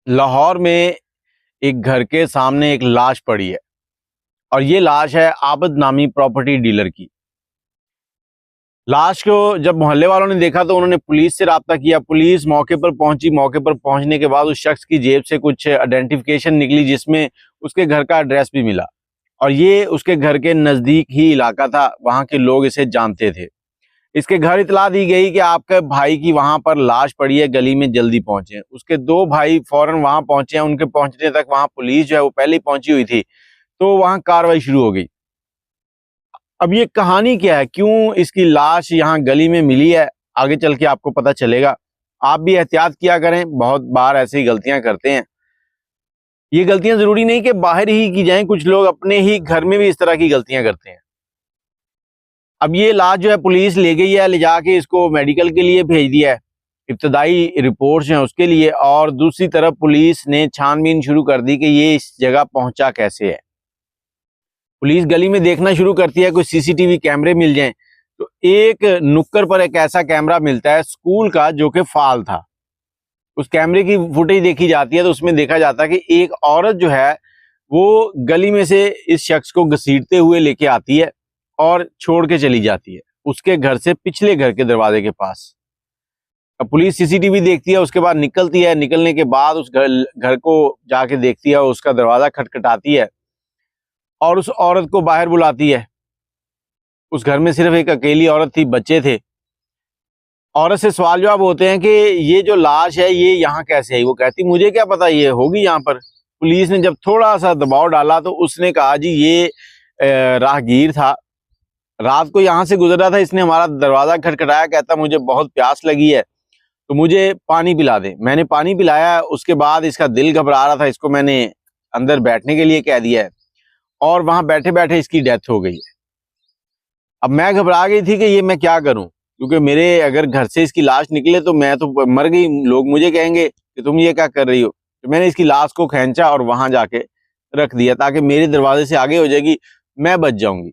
लाहौर में एक घर के सामने एक लाश पड़ी है और ये लाश है आबद नामी प्रॉपर्टी डीलर की। लाश को जब मोहल्ले वालों ने देखा तो उन्होंने पुलिस से राब्ता किया। पुलिस मौके पर पहुंची। मौके पर पहुंचने के बाद उस शख्स की जेब से कुछ आइडेंटिफिकेशन निकली जिसमें उसके घर का एड्रेस भी मिला और ये उसके घर के नज़दीक ही इलाका था। वहां के लोग इसे जानते थे। इसके घर इतला दी गई कि आपके भाई की वहां पर लाश पड़ी है, गली में जल्दी पहुंचे। उसके दो भाई फौरन वहां पहुंचे हैं। उनके पहुंचने तक वहां पुलिस जो है वो पहले ही पहुंची हुई थी, तो वहां कार्रवाई शुरू हो गई। अब ये कहानी क्या है, क्यों इसकी लाश यहाँ गली में मिली है, आगे चल के आपको पता चलेगा। आप भी एहतियात किया करें, बहुत बार ऐसी गलतियां करते हैं। ये गलतियां जरूरी नहीं कि बाहर ही की जाएं, कुछ लोग अपने ही घर में भी इस तरह की गलतियां करते हैं। अब ये लाश जो है पुलिस ले गई है, ले जाके इसको मेडिकल के लिए भेज दिया है, इब्तदाई रिपोर्ट्स हैं उसके लिए। और दूसरी तरफ पुलिस ने छानबीन शुरू कर दी कि ये इस जगह पहुंचा कैसे है। पुलिस गली में देखना शुरू करती है कोई सीसीटीवी कैमरे मिल जाएं। तो एक नुक्कड़ पर एक ऐसा कैमरा मिलता है स्कूल का जो कि फाल था। उस कैमरे की फुटेज देखी जाती है तो उसमें देखा जाता है कि एक औरत जो है वो गली में से इस शख्स को घसीटते हुए लेके आती है और छोड़ के चली जाती है उसके घर से पिछले घर के दरवाजे के पास। अब पुलिस सीसीटीवी देखती है, उसके बाद निकलती है। निकलने के बाद उस घर को जाके देखती है, उसका दरवाजा खटखटाती है और उस औरत को बाहर बुलाती है। उस घर में सिर्फ एक अकेली औरत थी, बच्चे थे। औरत से सवाल जवाब होते हैं कि ये जो लाश है ये यहाँ कैसे आई। वो कहती मुझे क्या पता, ये होगी यहाँ पर। पुलिस ने जब थोड़ा सा दबाव डाला तो उसने कहा जी ये राहगीर था, रात को यहाँ से गुजर रहा था, इसने हमारा दरवाजा खटखटाया, कहता मुझे बहुत प्यास लगी है तो मुझे पानी पिला दे। मैंने पानी पिलाया, उसके बाद इसका दिल घबरा रहा था, इसको मैंने अंदर बैठने के लिए कह दिया है और वहां बैठे बैठे इसकी डेथ हो गई है। अब मैं घबरा गई थी कि ये मैं क्या करूं, क्योंकि मेरे अगर घर से इसकी लाश निकले तो मैं तो मर गई, लोग मुझे कहेंगे कि तुम ये क्या कर रही हो। तो मैंने इसकी लाश को खींचा और वहां जाके रख दिया ताकि मेरे दरवाजे से आगे हो जाएगी, मैं बच जाऊंगी।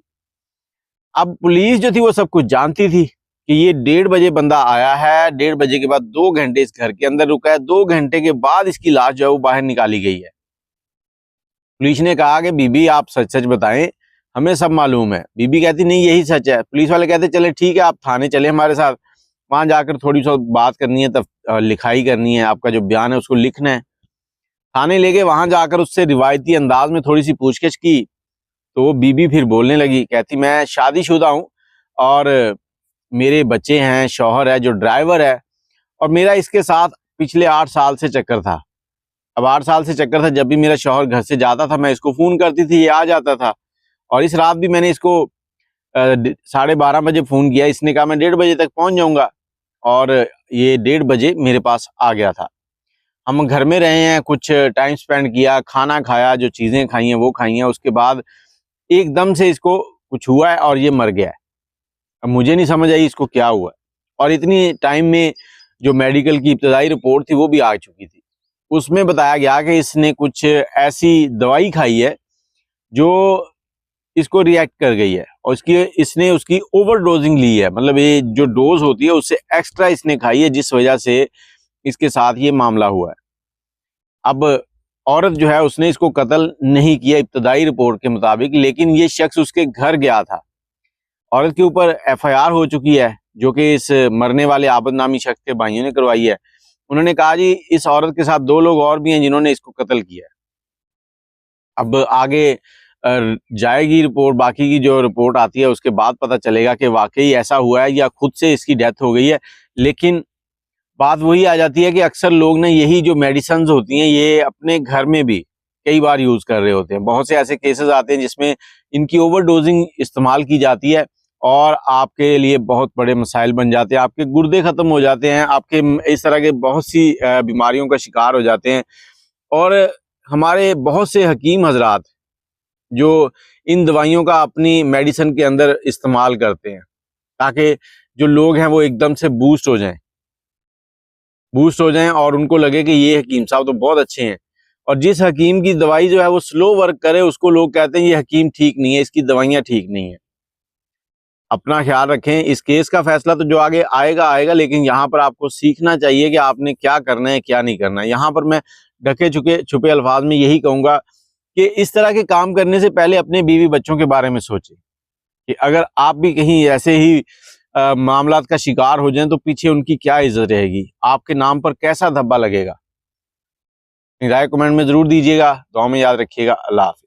अब पुलिस जो थी वो सब कुछ जानती थी कि ये 1:30 बजे बंदा आया है, 1:30 बजे के बाद 2 घंटे इस घर के अंदर रुका है, 2 घंटे के बाद इसकी लाश जो है वो बाहर निकाली गई है। पुलिस ने कहा कि बीबी आप सच सच बताएं, हमें सब मालूम है। बीबी कहती नहीं यही सच है। पुलिस वाले कहते चले ठीक है आप थाने चले हमारे साथ, वहां जाकर थोड़ी सी बात करनी है, तब लिखाई करनी है, आपका जो बयान है उसको लिखना है। थाने ले गए, वहां जाकर उससे रिवायती अंदाज में थोड़ी सी पूछगिछ की तो वो बीबी फिर बोलने लगी, कहती मैं शादीशुदा हूँ और मेरे बच्चे हैं, शौहर है जो ड्राइवर है और मेरा इसके साथ पिछले 8 साल से चक्कर था। अब 8 साल से चक्कर था, जब भी मेरा शौहर घर से जाता था मैं इसको फोन करती थी, ये आ जाता था। और इस रात भी मैंने इसको 12:30 बजे फोन किया, इसने कहा मैं 1:30 बजे तक पहुंच जाऊंगा और ये 1:30 बजे मेरे पास आ गया था। हम घर में रहे हैं, कुछ टाइम स्पेंड किया, खाना खाया, जो चीजें खाई हैं वो खाई हैं, उसके बाद एकदम से इसको कुछ हुआ है और ये मर गया है। अब मुझे नहीं समझ आई इसको क्या हुआ है। और इतनी टाइम में जो मेडिकल की इब्तदाई रिपोर्ट थी वो भी आ चुकी थी। उसमें बताया गया कि इसने कुछ ऐसी दवाई खाई है जो इसको रिएक्ट कर गई है और इसने उसकी ओवरडोजिंग ली है, मतलब ये जो डोज होती है उससे एक्स्ट्रा इसने खाई है, जिस वजह से इसके साथ ये मामला हुआ है। अब औरत जो है उसने इसको कत्ल नहीं किया इब्तदाई रिपोर्ट के मुताबिक, लेकिन ये शख्स उसके घर गया था। औरत के ऊपर FIR हो चुकी है जो कि इस मरने वाले आबद नामी शख्स के भाइयों ने करवाई है। उन्होंने कहा जी इस औरत के साथ 2 लोग और भी हैं जिन्होंने इसको कत्ल किया है। अब आगे जाएगी रिपोर्ट, बाकी की जो रिपोर्ट आती है उसके बाद पता चलेगा कि वाकई ऐसा हुआ है या खुद से इसकी डेथ हो गई है। लेकिन बात वही आ जाती है कि अक्सर लोग ने यही जो मेडिसिन होती हैं ये अपने घर में भी कई बार यूज कर रहे होते हैं। बहुत से ऐसे केसेस आते हैं जिसमें इनकी ओवरडोजिंग इस्तेमाल की जाती है और आपके लिए बहुत बड़े मसाइल बन जाते हैं, आपके गुर्दे खत्म हो जाते हैं, आपके इस तरह के बहुत सी बीमारियों का शिकार हो जाते हैं। और हमारे बहुत से हकीम हजरात जो इन दवाइयों का अपनी मेडिसिन के अंदर इस्तेमाल करते हैं ताकि जो लोग हैं वो एकदम से बूस्ट हो जाएं और उनको लगे कि ये हकीम साहब तो बहुत अच्छे हैं। और जिस हकीम की दवाई जो है वो स्लो वर्क करे उसको लोग कहते हैं ये हकीम ठीक नहीं है, इसकी दवाइयाँ ठीक नहीं है। अपना ख्याल रखें। इस केस का फैसला तो जो आगे आएगा, लेकिन यहाँ पर आपको सीखना चाहिए कि आपने क्या करना है क्या नहीं करना है। यहाँ पर मैं ढके छुपे अल्फाज में यही कहूंगा कि इस तरह के काम करने से पहले अपने बीवी बच्चों के बारे में सोचें कि अगर आप भी कहीं ऐसे ही मामलात का शिकार हो जाएं तो पीछे उनकी क्या इज्जत रहेगी, आपके नाम पर कैसा धब्बा लगेगा। राय कमेंट में जरूर दीजिएगा। दुआ में याद रखिएगा। अल्लाह हाफिज़।